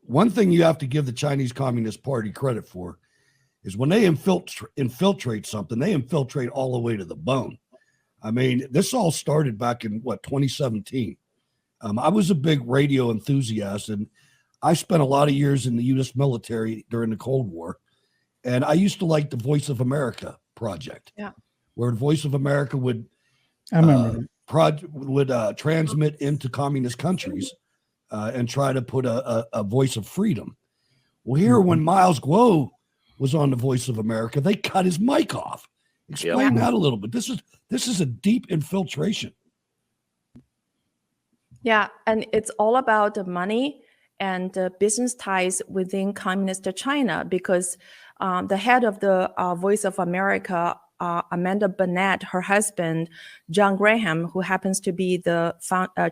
one thing you have to give the Chinese Communist Party credit for is when they infiltrate something, they infiltrate all the way to the bone. I mean, this all started back in 2017. I was a big radio enthusiast, and I spent a lot of years in the U.S. military during the Cold War. And I used to like the Voice of America project, where the Voice of America would transmit into communist countries and try to put a voice of freedom. Well, here, when Miles Guo was on the Voice of America, they cut his mic off. Explain that a little bit. This is a deep infiltration. Yeah, and it's all about the money and business ties within communist China, because the head of the Voice of America, Amanda Bennett, her husband, John Graham, who happens to be the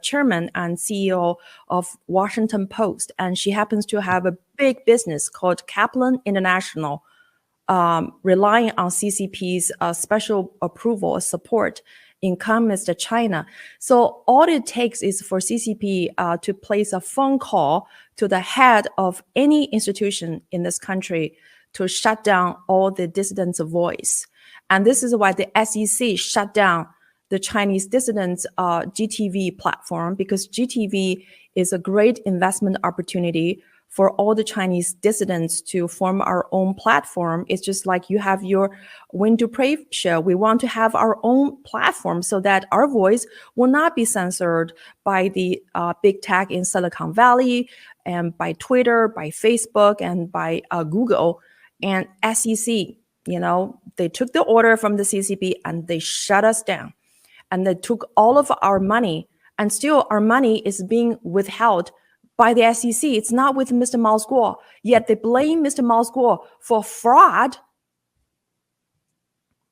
chairman and CEO of Washington Post, and she happens to have a big business called Kaplan International, relying on CCP's special approval or support in communist China. So all it takes is for CCP to place a phone call to the head of any institution in this country to shut down all the dissidents' voice. And this is why the SEC shut down the Chinese dissidents GTV platform, because GTV is a great investment opportunity for all the Chinese dissidents to form our own platform. It's just like you have your Win to Pray show. We want to have our own platform so that our voice will not be censored by the big tech in Silicon Valley and by Twitter, by Facebook, and by Google. And SEC, they took the order from the CCP and they shut us down. And they took all of our money, and still our money is being withheld by the SEC. It's not with Mr. Miles Guo, yet they blame Mr. Miles Guo for fraud.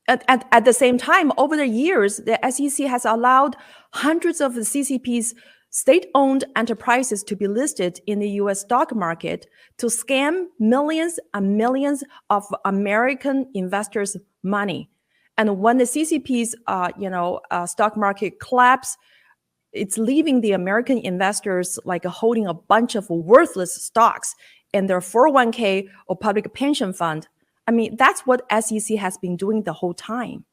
At the same time, over the years, the SEC has allowed hundreds of the CCP's state-owned enterprises to be listed in the U.S. stock market to scam millions and millions of American investors' money. And when the CCP's, stock market collapse, it's leaving the American investors like holding a bunch of worthless stocks in their 401k or public pension fund. I mean, that's what SEC has been doing the whole time.